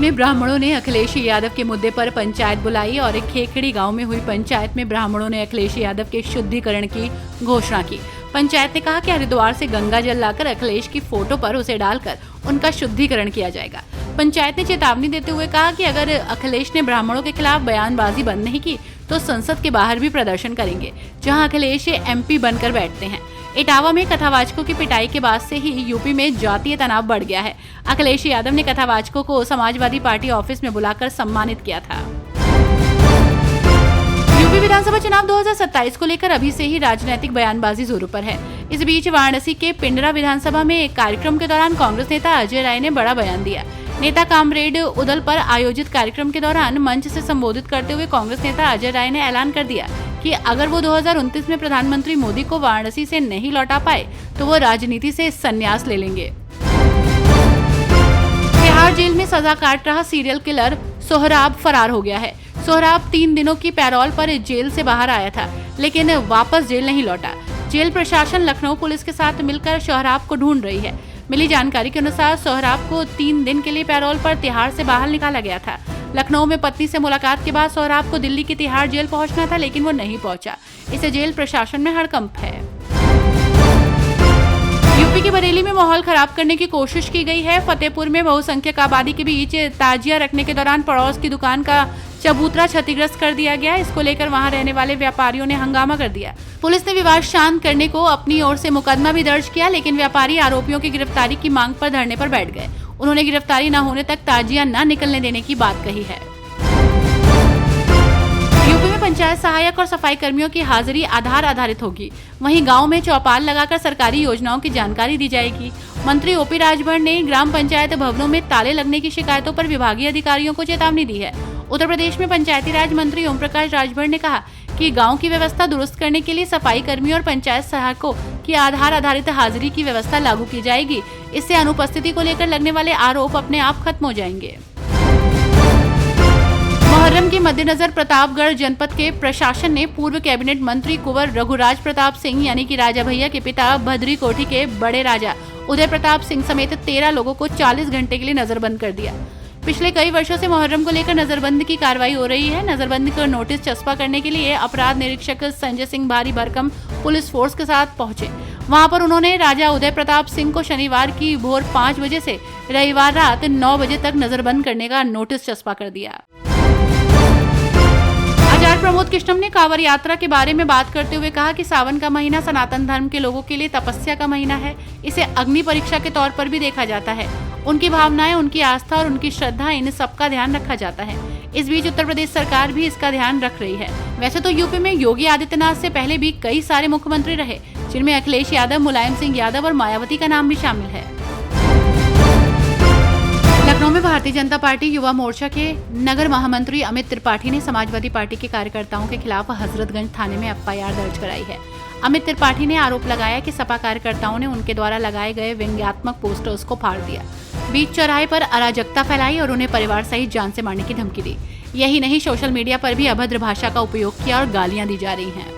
में ब्राह्मणों ने अखिलेश यादव के मुद्दे पर पंचायत बुलाई और खेखड़ी गांव में हुई पंचायत में ब्राह्मणों ने अखिलेश यादव के शुद्धिकरण की घोषणा की। पंचायत ने कहा कि हरिद्वार से गंगा जल लाकर अखिलेश की फोटो पर उसे डालकर उनका शुद्धिकरण किया जाएगा। पंचायत ने चेतावनी देते हुए कहा कि अगर अखिलेश ने ब्राह्मणों के खिलाफ बयानबाजी बंद नहीं की तो संसद के बाहर भी प्रदर्शन करेंगे, जहां अखिलेश MP बनकर बैठते हैं। इटावा में कथावाचकों की पिटाई के बाद से ही यूपी में जातीय तनाव बढ़ गया है। अखिलेश यादव ने कथावाचकों को समाजवादी पार्टी ऑफिस में बुलाकर सम्मानित किया था। यूपी विधानसभा चुनाव 2027 को लेकर अभी से ही राजनीतिक बयानबाजी जोरों पर है। इस बीच वाराणसी के पिंडरा विधानसभा में एक कार्यक्रम के दौरान कांग्रेस नेता अजय राय ने बड़ा बयान दिया। नेता कामरेड उदल पर आयोजित कार्यक्रम के दौरान मंच से संबोधित करते हुए कांग्रेस नेता अजय राय ने ऐलान कर दिया कि अगर वो 2029 में प्रधानमंत्री मोदी को वाराणसी से नहीं लौटा पाए तो वो राजनीति से संन्यास ले लेंगे। तिहाड़ जेल में सजा काट रहा सीरियल किलर सोहराब फरार हो गया है। सोहराब 3 दिनों की पैरोल पर जेल से बाहर आया था, लेकिन वापस जेल नहीं लौटा। जेल प्रशासन लखनऊ पुलिस के साथ मिलकर सोहराब को ढूंढ रही है। मिली जानकारी के अनुसार सोहराब को 3 दिन के लिए पैरोल पर तिहाड़ से बाहर निकाला गया था। लखनऊ में पत्नी से मुलाकात के बाद सोहराब को दिल्ली की तिहाड़ जेल पहुंचना था, लेकिन वो नहीं पहुंचा। इसे जेल प्रशासन में हड़कंप है। यूपी के बरेली में माहौल खराब करने की कोशिश की गई है। फतेहपुर में बहुसंख्यक आबादी के बीच ताजिया रखने के दौरान पड़ोस की दुकान का चबूतरा क्षतिग्रस्त कर दिया गया। इसको लेकर वहां रहने वाले व्यापारियों ने हंगामा कर दिया। पुलिस ने विवाद शांत करने को अपनी ओर से मुकदमा भी दर्ज किया, लेकिन व्यापारी आरोपियों की गिरफ्तारी की मांग पर धरने पर बैठ गए। उन्होंने गिरफ्तारी न होने तक ताजिया न निकलने देने की बात कही है। यूपी में पंचायत सहायक और सफाई कर्मियों की हाजिरी आधार आधारित होगी। वहीं गांव में चौपाल लगाकर सरकारी योजनाओं की जानकारी दी जाएगी। मंत्री OP राजभर ने ग्राम पंचायत भवनों में ताले लगने की शिकायतों पर विभागीय अधिकारियों को चेतावनी दी है। उत्तर प्रदेश में पंचायती राज मंत्री ओम प्रकाश राजभर ने कहा कि गांव की व्यवस्था दुरुस्त करने के लिए सफाई कर्मियों और पंचायत सहायकों की आधार आधारित हाजिरी की व्यवस्था लागू की जाएगी। इससे अनुपस्थिति को लेकर लगने वाले आरोप अपने आप खत्म हो जाएंगे। मुहर्रम के मद्देनजर प्रतापगढ़ जनपद के प्रशासन ने पूर्व कैबिनेट मंत्री कुंवर रघुराज प्रताप सिंह यानी कि राजा भैया के पिता भद्री कोठी के बड़े राजा उदय प्रताप सिंह समेत 13 लोगों को 40 घंटे के लिए नजरबंद कर दिया। पिछले कई वर्षों से मुहर्रम को लेकर नजरबंद की कार्रवाई हो रही है। नजरबंदी को नोटिस चस्पा करने के लिए अपराध निरीक्षक संजय सिंह भारी भरकम पुलिस फोर्स के साथ पहुंचे। वहां पर उन्होंने राजा उदय प्रताप सिंह को शनिवार की भोर 5 बजे से रविवार रात 9 बजे तक नजरबंद करने का नोटिस चस्पा कर दिया। आचार्य प्रमोद कृष्णम ने कांवड़ यात्रा के बारे में बात करते हुए कहा कि सावन का महीना सनातन धर्म के लोगों के लिए तपस्या का महीना है। इसे अग्नि परीक्षा के तौर पर भी देखा जाता है। उनकी भावनाएं, उनकी आस्था और उनकी श्रद्धा, इन सबका ध्यान रखा जाता है। इस बीच उत्तर प्रदेश सरकार भी इसका ध्यान रख रही है। वैसे तो यूपी में योगी आदित्यनाथ से पहले भी कई सारे मुख्यमंत्री रहे, जिनमें अखिलेश यादव, मुलायम सिंह यादव और मायावती का नाम भी शामिल है। लखनऊ में भारतीय जनता पार्टी युवा मोर्चा के नगर महामंत्री अमित त्रिपाठी ने समाजवादी पार्टी के कार्यकर्ताओं के खिलाफ हजरतगंज थाने में FIR दर्ज कराई है। अमित त्रिपाठी ने आरोप लगाया कि सपा कार्यकर्ताओं ने उनके द्वारा लगाए गए व्यंग्यात्मक पोस्टर्स को फाड़ दिया, बीच चौराहे पर अराजकता फैलाई और उन्हें परिवार सहित जान से मारने की धमकी दी। यही नहीं, सोशल मीडिया पर भी अभद्र भाषा का उपयोग किया और गालियां दी जा रही हैं।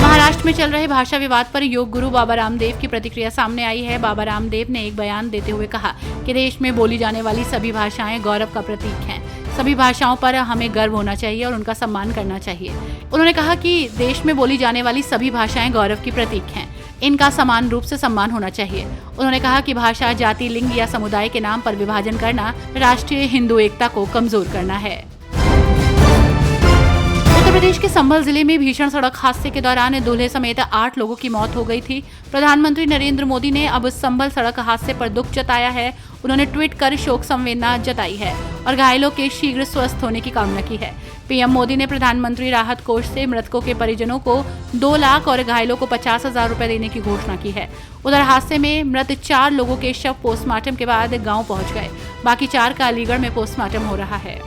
महाराष्ट्र में चल रहे भाषा विवाद पर योग गुरु बाबा रामदेव की प्रतिक्रिया सामने आई है। बाबा रामदेव ने एक बयान देते हुए कहा कि देश में बोली जाने वाली सभी भाषाएं गौरव का प्रतीक हैं। सभी भाषाओं पर हमें गर्व होना चाहिए और उनका सम्मान करना चाहिए। उन्होंने कहा कि देश में बोली जाने वाली सभी भाषाएं गौरव की प्रतीक हैं। इनका समान रूप से सम्मान होना चाहिए। उन्होंने कहा कि भाषा, जाति, लिंग या समुदाय के नाम पर विभाजन करना राष्ट्रीय हिंदू एकता को कमजोर करना है। उत्तर प्रदेश के संभल जिले में भीषण सड़क हादसे के दौरान दूल्हे समेत 8 लोगों की मौत हो गई थी। प्रधानमंत्री नरेंद्र मोदी ने अब संभल सड़क हादसे पर दुख जताया है। उन्होंने ट्वीट कर शोक संवेदना जताई है और घायलों के शीघ्र स्वस्थ होने की कामना की है। PM मोदी ने प्रधानमंत्री राहत कोष से मृतकों के परिजनों को 2 लाख और घायलों को 50,000 रुपए देने की घोषणा की है। उधर हादसे में मृत 4 लोगों के शव पोस्टमार्टम के बाद गाँव पहुँच गए। बाकी 4 का अलीगढ़ में पोस्टमार्टम हो रहा है।